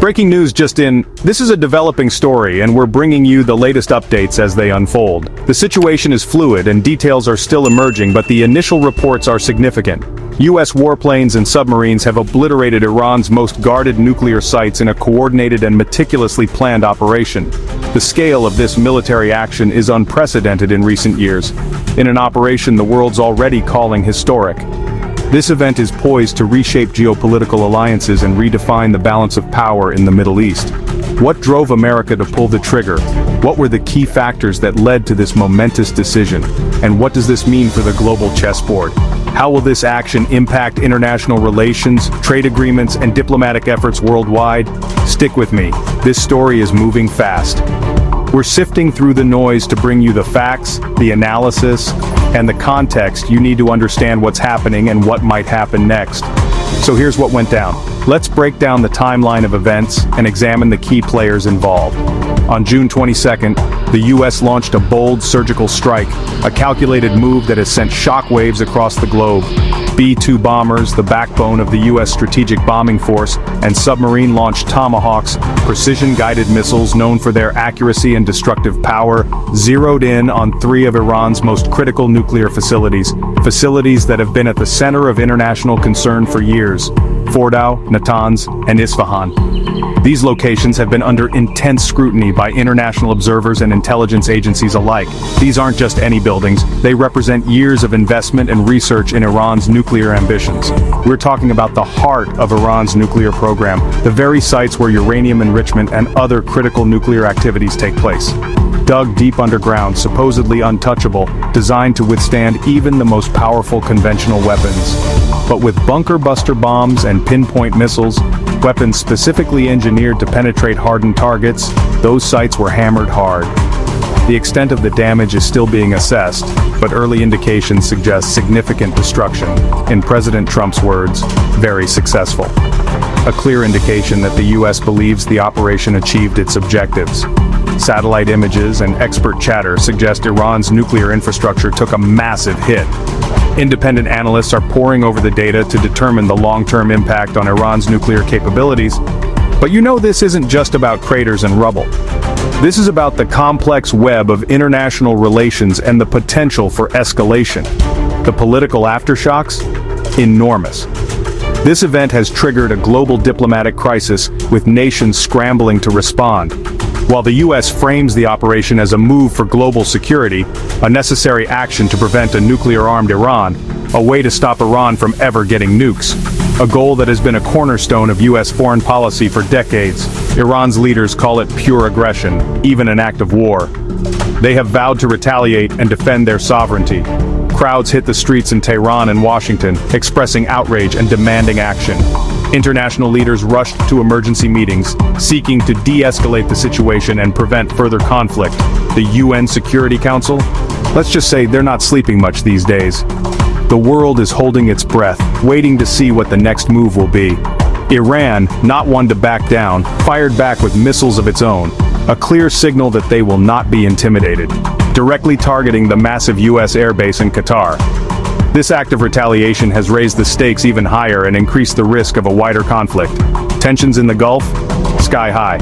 Breaking news just in, this is a developing story and we're bringing you the latest updates as they unfold. The situation is fluid and details are still emerging, but the initial reports are significant. US warplanes and submarines have obliterated Iran's most guarded nuclear sites in a coordinated and meticulously planned operation. The scale of this military action is unprecedented in recent years, in an operation the world's already calling historic. This event is poised to reshape geopolitical alliances and redefine the balance of power in the Middle East. What drove America to pull the trigger? What were the key factors that led to this momentous decision? And what does this mean for the global chessboard? How will this action impact international relations, trade agreements, and diplomatic efforts worldwide? Stick with me. This story is moving fast. We're sifting through the noise to bring you the facts, the analysis, and the context you need to understand what's happening and what might happen next. So here's what went down. Let's break down the timeline of events and examine the key players involved. On June 22nd, the US launched a bold surgical strike, a calculated move that has sent shockwaves across the globe. B-2 bombers, the backbone of the US strategic bombing force, and submarine-launched Tomahawks, precision-guided missiles known for their accuracy and destructive power, zeroed in on 3 of Iran's most critical nuclear facilities that have been at the center of international concern for years: Fordow, Natanz, and Isfahan. These locations have been under intense scrutiny by international observers and intelligence agencies alike. These aren't just any buildings, they represent years of investment and research in Iran's nuclear ambitions. We're talking about the heart of Iran's nuclear program, the very sites where uranium enrichment and other critical nuclear activities take place. Dug deep underground, supposedly untouchable, designed to withstand even the most powerful conventional weapons. But with bunker-buster bombs and pinpoint missiles, weapons specifically engineered to penetrate hardened targets, those sites were hammered hard. The extent of the damage is still being assessed, but early indications suggest significant destruction. In President Trump's words, very successful. A clear indication that the US believes the operation achieved its objectives. Satellite images and expert chatter suggest Iran's nuclear infrastructure took a massive hit. Independent analysts are poring over the data to determine the long-term impact on Iran's nuclear capabilities. But you know this isn't just about craters and rubble. This is about the complex web of international relations and the potential for escalation. The political aftershocks? Enormous. This event has triggered a global diplomatic crisis, with nations scrambling to respond. While the US frames the operation as a move for global security, a necessary action to prevent a nuclear-armed Iran, a way to stop Iran from ever getting nukes, a goal that has been a cornerstone of US foreign policy for decades. Iran's leaders call it pure aggression, even an act of war. They have vowed to retaliate and defend their sovereignty. Crowds hit the streets in Tehran and Washington, expressing outrage and demanding action. International leaders rushed to emergency meetings, seeking to de-escalate the situation and prevent further conflict. The UN Security Council? Let's just say they're not sleeping much these days. The world is holding its breath, waiting to see what the next move will be. Iran, not one to back down, fired back with missiles of its own, a clear signal that they will not be intimidated, directly targeting the massive US airbase in Qatar. This act of retaliation has raised the stakes even higher and increased the risk of a wider conflict. Tensions in the Gulf? Sky high.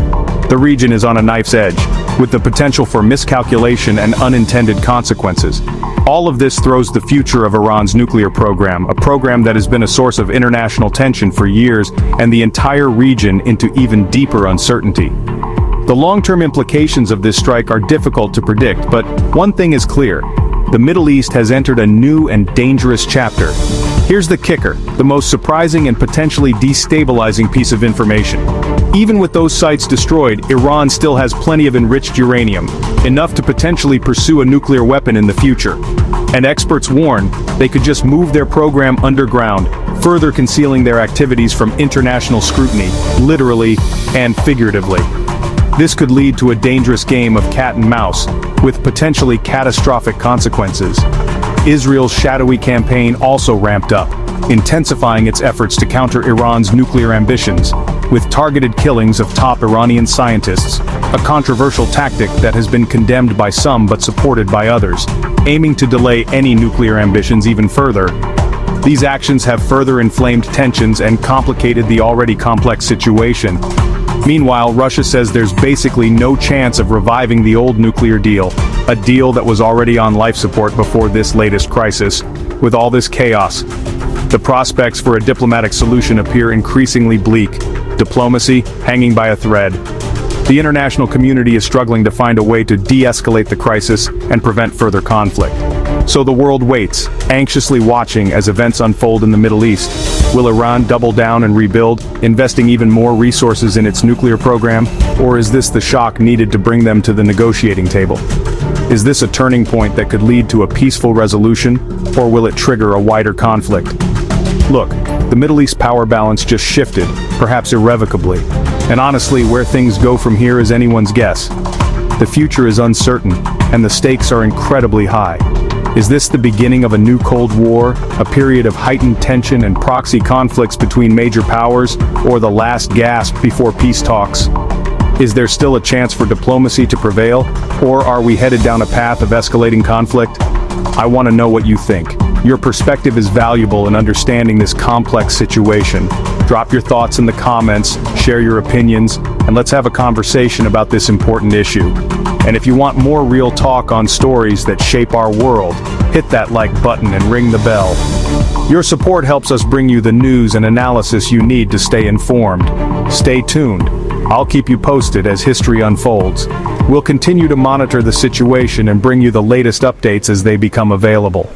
The region is on a knife's edge, with the potential for miscalculation and unintended consequences. All of this throws the future of Iran's nuclear program, a program that has been a source of international tension for years, and the entire region into even deeper uncertainty. The long-term implications of this strike are difficult to predict, but one thing is clear. The Middle East has entered a new and dangerous chapter. Here's the kicker, the most surprising and potentially destabilizing piece of information. Even with those sites destroyed, Iran still has plenty of enriched uranium, enough to potentially pursue a nuclear weapon in the future. And experts warn they could just move their program underground, further concealing their activities from international scrutiny, literally and figuratively. This could lead to a dangerous game of cat and mouse, with potentially catastrophic consequences. Israel's shadowy campaign also ramped up, intensifying its efforts to counter Iran's nuclear ambitions, with targeted killings of top Iranian scientists, a controversial tactic that has been condemned by some but supported by others, aiming to delay any nuclear ambitions even further. These actions have further inflamed tensions and complicated the already complex situation. Meanwhile, Russia says there's basically no chance of reviving the old nuclear deal, a deal that was already on life support before this latest crisis. With all this chaos, the prospects for a diplomatic solution appear increasingly bleak, diplomacy hanging by a thread. The international community is struggling to find a way to de-escalate the crisis and prevent further conflict. So the world waits, anxiously watching as events unfold in the Middle East. Will Iran double down and rebuild, investing even more resources in its nuclear program? Or is this the shock needed to bring them to the negotiating table? Is this a turning point that could lead to a peaceful resolution, or will it trigger a wider conflict? Look, the Middle East power balance just shifted, perhaps irrevocably. And honestly, where things go from here is anyone's guess. The future is uncertain, and the stakes are incredibly high. Is this the beginning of a new Cold War, a period of heightened tension and proxy conflicts between major powers, or the last gasp before peace talks? Is there still a chance for diplomacy to prevail, or are we headed down a path of escalating conflict? I want to know what you think. Your perspective is valuable in understanding this complex situation. Drop your thoughts in the comments, share your opinions, and let's have a conversation about this important issue. And if you want more real talk on stories that shape our world, hit that like button and ring the bell. Your support helps us bring you the news and analysis you need to stay informed. Stay tuned. I'll keep you posted as history unfolds. We'll continue to monitor the situation and bring you the latest updates as they become available.